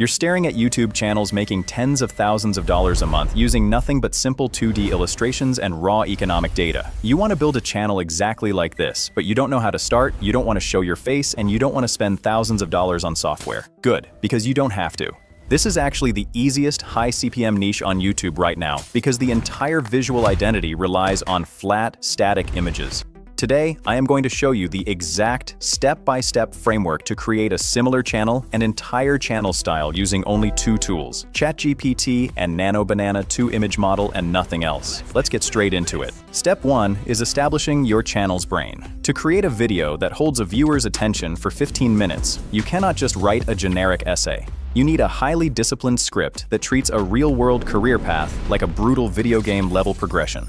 You're staring at YouTube channels making tens of thousands of dollars a month using nothing but simple 2D illustrations and raw economic data. You want to build a channel exactly like this, but you don't know how to start, you don't want to show your face, and you don't want to spend thousands of dollars on software. Good, because you don't have to. This is actually the easiest high CPM niche on YouTube right now because the entire visual identity relies on flat, static images. Today, I am going to show you the exact step-by-step framework to create a similar channel and entire channel style using only two tools, ChatGPT and Nano Banana 2 image model and nothing else. Let's get straight into it. Step 1 is establishing your channel's brain. To create a video that holds a viewer's attention for 15 minutes, you cannot just write a generic essay. You need a highly disciplined script that treats a real-world career path like a brutal video game level progression.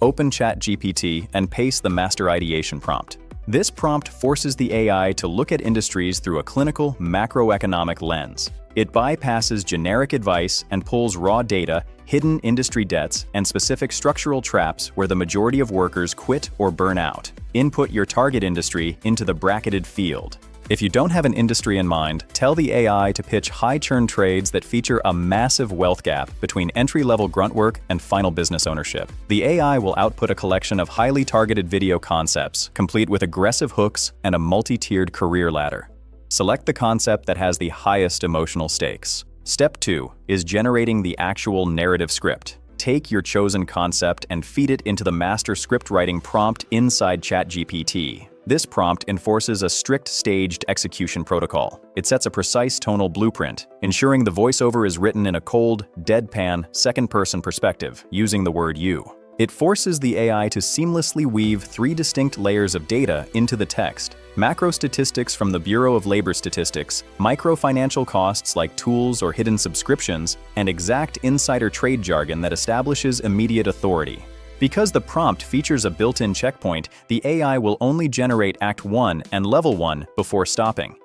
Open ChatGPT and paste the master ideation prompt. This prompt forces the AI to look at industries through a clinical, macroeconomic lens. It bypasses generic advice and pulls raw data, hidden industry debts, and specific structural traps where the majority of workers quit or burn out. Input your target industry into the bracketed field. If you don't have an industry in mind, tell the AI to pitch high-churn trades that feature a massive wealth gap between entry-level grunt work and final business ownership. The AI will output a collection of highly targeted video concepts, complete with aggressive hooks and a multi-tiered career ladder. Select the concept that has the highest emotional stakes. Step 2 is generating the actual narrative script. Take your chosen concept and feed it into the master script writing prompt inside ChatGPT. This prompt enforces a strict staged execution protocol. It sets a precise tonal blueprint, ensuring the voiceover is written in a cold, deadpan, second-person perspective, using the word you. It forces the AI to seamlessly weave 3 distinct layers of data into the text: macro statistics from the Bureau of Labor Statistics, micro financial costs like tools or hidden subscriptions, and exact insider trade jargon that establishes immediate authority. Because the prompt features a built-in checkpoint, the AI will only generate Act 1 and Level 1 before stopping.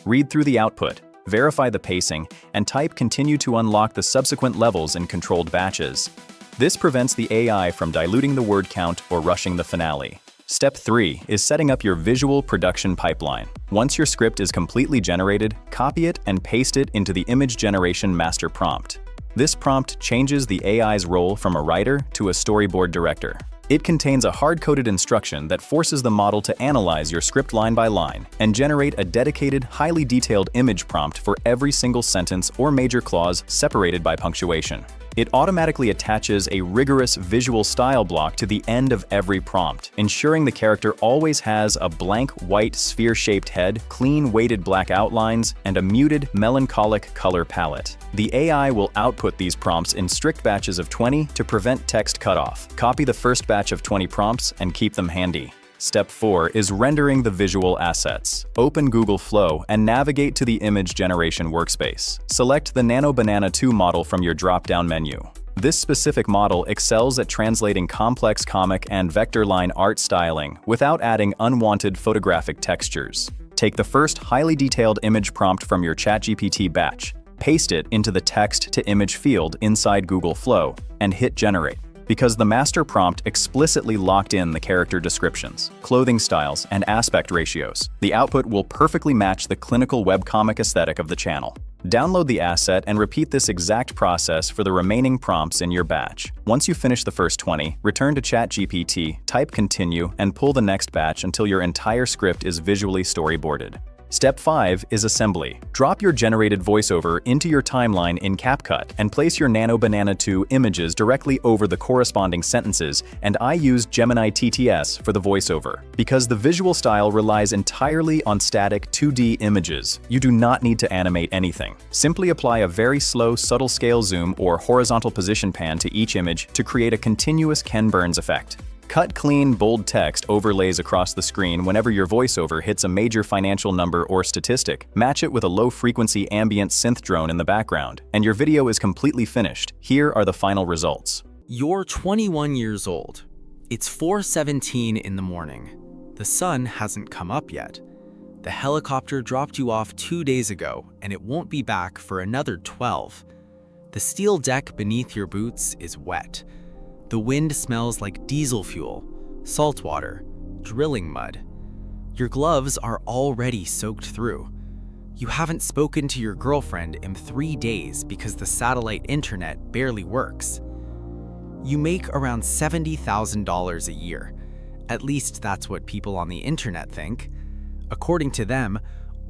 Read through the output, verify the pacing, and type Continue to unlock the subsequent levels in controlled batches. This prevents the AI from diluting the word count or rushing the finale. Step 3 is setting up your visual production pipeline. Once your script is completely generated, copy it and paste it into the image generation master prompt. This prompt changes the AI's role from a writer to a storyboard director. It contains a hard-coded instruction that forces the model to analyze your script line by line and generate a dedicated, highly detailed image prompt for every single sentence or major clause separated by punctuation. It automatically attaches a rigorous visual style block to the end of every prompt, ensuring the character always has a blank white sphere-shaped head, clean weighted black outlines, and a muted, melancholic color palette. The AI will output these prompts in strict batches of 20 to prevent text cutoff. Copy the first batch of 20 prompts and keep them handy. Step 4 is rendering the visual assets. Open Google Flow and navigate to the image generation workspace. Select the Nano Banana 2 model from your drop-down menu. This specific model excels at translating complex comic and vector line art styling without adding unwanted photographic textures. Take the first highly detailed image prompt from your ChatGPT batch, paste it into the text-to-image field inside Google Flow, and hit Generate. Because the master prompt explicitly locked in the character descriptions, clothing styles, and aspect ratios, the output will perfectly match the clinical webcomic aesthetic of the channel. Download the asset and repeat this exact process for the remaining prompts in your batch. Once you finish the first 20, return to ChatGPT, type Continue, and pull the next batch until your entire script is visually storyboarded. Step 5 is assembly. Drop your generated voiceover into your timeline in CapCut and place your Nano Banana 2 images directly over the corresponding sentences, and I use Gemini TTS for the voiceover. Because the visual style relies entirely on static 2D images, you do not need to animate anything. Simply apply a very slow, subtle scale zoom or horizontal position pan to each image to create a continuous Ken Burns effect. Cut clean, bold text overlays across the screen whenever your voiceover hits a major financial number or statistic. Match it with a low-frequency ambient synth drone in the background, and your video is completely finished. Here are the final results. You're 21 years old. It's 4:17 in the morning. The sun hasn't come up yet. The helicopter dropped you off 2 days ago, and it won't be back for another 12. The steel deck beneath your boots is wet. The wind smells like diesel fuel, salt water, drilling mud. Your gloves are already soaked through. You haven't spoken to your girlfriend in 3 days because the satellite internet barely works. You make around $70,000 a year. At least that's what people on the internet think. According to them,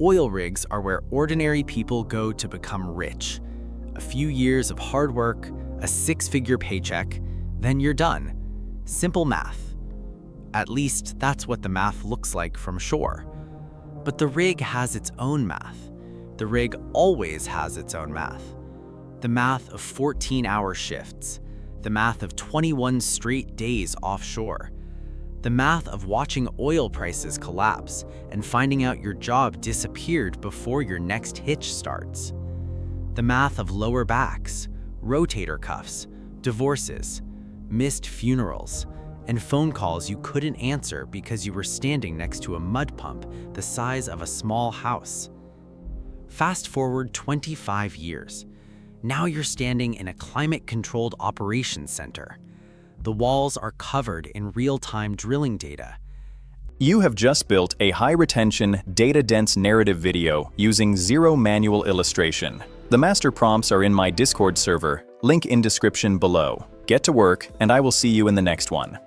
oil rigs are where ordinary people go to become rich. A few years of hard work, a 6-figure paycheck, then you're done. Simple math. At least that's what the math looks like from shore. But the rig has its own math. The rig always has its own math. The math of 14-hour shifts. The math of 21 straight days offshore. The math of watching oil prices collapse and finding out your job disappeared before your next hitch starts. The math of lower backs, rotator cuffs, divorces, missed funerals, and phone calls you couldn't answer because you were standing next to a mud pump the size of a small house. Fast forward 25 years. Now you're standing in a climate-controlled operations center. The walls are covered in real-time drilling data. You have just built a high-retention, data-dense narrative video using zero manual illustration. The master prompts are in my Discord server, link in description below. Get to work, and I will see you in the next one.